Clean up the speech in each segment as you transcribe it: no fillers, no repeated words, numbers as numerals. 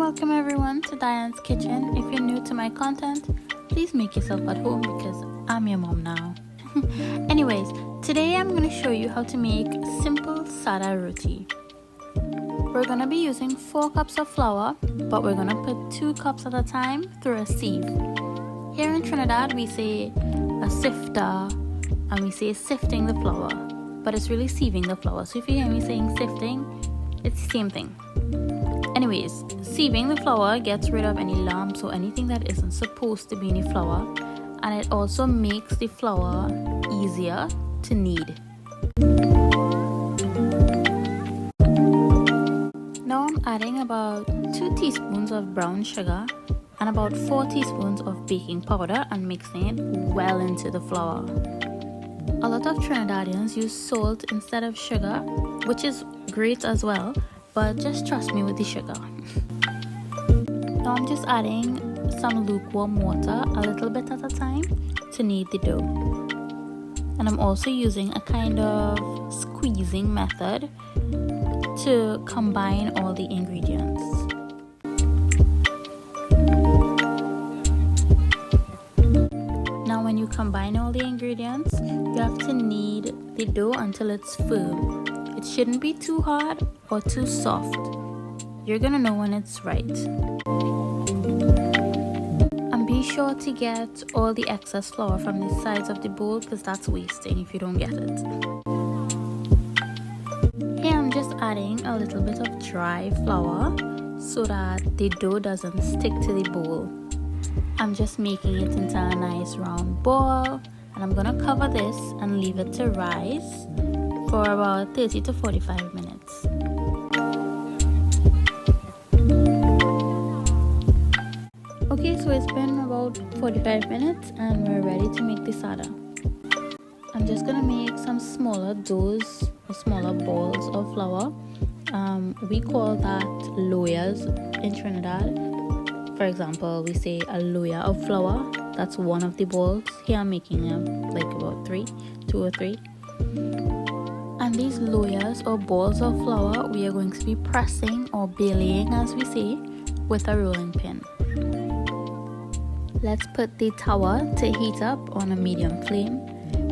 welcome everyone to Diane's Kitchen. If you're new to my content, please make yourself at home because I'm your mom now. Anyways, today I'm going to show you how to make simple Sada roti. We're going to be using 4 cups of flour, but we're going to put 2 cups at a time through a sieve. Here in Trinidad, we say a sifter and we say sifting the flour, but it's really sieving the flour. So if you hear me saying sifting, it's the same thing. Anyways, sieving the flour gets rid of any lumps or anything that isn't supposed to be in the flour, and it also makes the flour easier to knead. Now I'm adding about 2 teaspoons of brown sugar and about 4 teaspoons of baking powder and mixing it well into the flour. A lot of Trinidadians use salt instead of sugar, which is great as well, but just trust me with the sugar. Now I'm just adding some lukewarm water a little bit at a time to knead the dough. And I'm also using a kind of squeezing method to combine all the ingredients. Now when you combine all the ingredients, you have to knead the dough until it's firm. It shouldn't be too hard or too soft. You're gonna know when it's right. And be sure to get all the excess flour from the sides of the bowl because that's wasting if you don't get it. Here I'm just adding a little bit of dry flour so that the dough doesn't stick to the bowl. I'm just making it into a nice round ball, and I'm gonna cover this and leave it to rise for about 30 to 45 minutes. Okay, so it's been about 45 minutes and we're ready to make the sada. I'm just gonna make some smaller doughs or smaller balls of flour. We call that loyas in Trinidad. For example, we say a loya of flour. That's one of the balls. Here I'm making like about 2 or 3. And these loyas or balls of flour, we are going to be pressing or belaying, as we say, with a rolling pin. Let's put the tawa to heat up on a medium flame.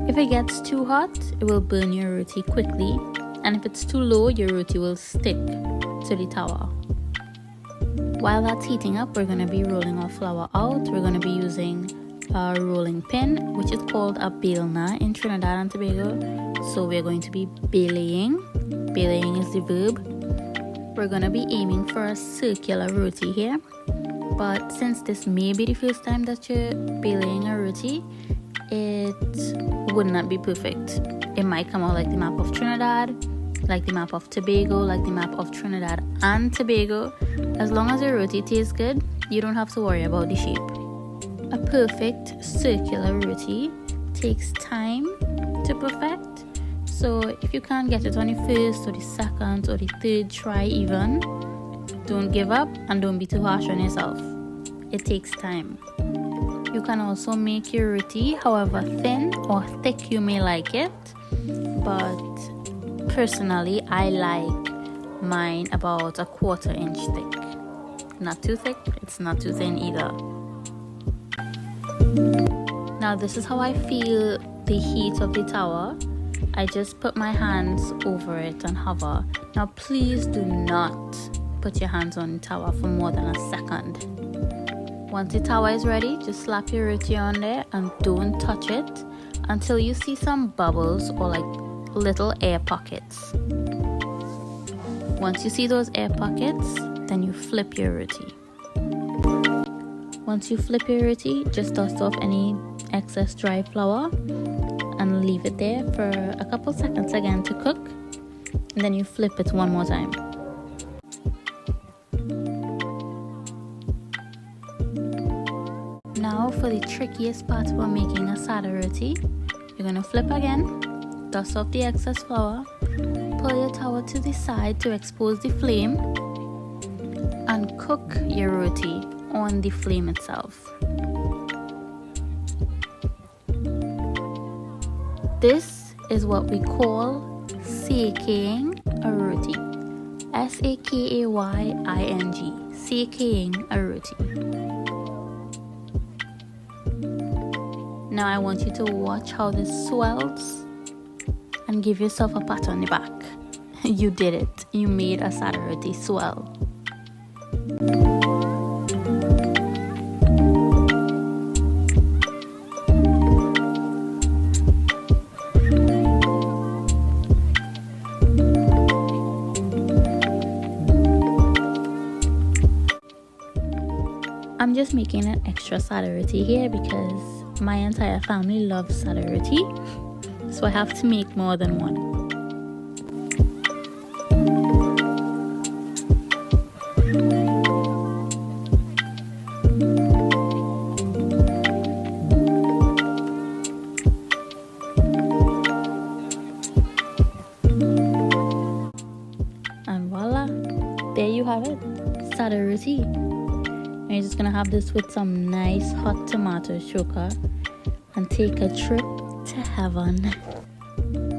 If it gets too hot, it will burn your roti quickly, and if it's too low, your roti will stick to the tawa. While that's heating up, we're going to be rolling our flour out. We're going to be using a rolling pin, which is called a belna in Trinidad and Tobago. So we're going to be belaying. Belaying is the verb. We're going to be aiming for a circular roti here. But since this may be the first time that you're belaying a roti, it would not be perfect. It might come out like the map of Trinidad, like the map of Tobago, like the map of Trinidad and Tobago. As long as your roti tastes good, you don't have to worry about the shape. A perfect circular roti takes time to perfect. So if you can't get it on the first or the second or the third try even, don't give up and don't be too harsh on yourself. It takes time. You can also make your roti however thin or thick you may like it, but personally I like mine about a 1/4 inch thick. Not too thick, it's not too thin either. Now this is how I feel the heat of the tawa. I just put my hands over it and hover. Now please do not put your hands on the tawa for more than a second. Once the tawa is ready, just slap your roti on there and don't touch it until you see some bubbles or like little air pockets. Once you see those air pockets, then you flip your roti. Once you flip your roti, just dust off any excess dry flour and leave it there for a couple seconds again to cook, and then you flip it one more time. Now for the trickiest part about making a sada roti, you're going to flip again, dust off the excess flour, pull your tawa to the side to expose the flame, and cook your roti on the flame itself. This is what we call seking a roti. S-A-K-A-Y-I-N-G, Saking a roti. Now I want you to watch how this swells and give yourself a pat on the back. You did it. You made a Sada roti swell. I'm just making an extra Sada roti here because my entire family loves Sada roti, so I have to make more than one. And voila, there you have it, Sada roti. And you're just gonna have this with some nice hot tomato sugar and take a trip to heaven.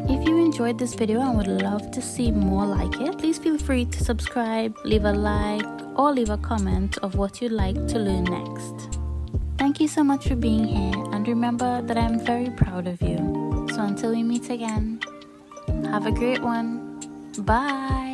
If you enjoyed this video and would love to see more like it, please feel free to subscribe, leave a like, or leave a comment of what you'd like to learn next. Thank you so much for being here, and remember that I'm very proud of you. So until we meet again, have a great one. Bye.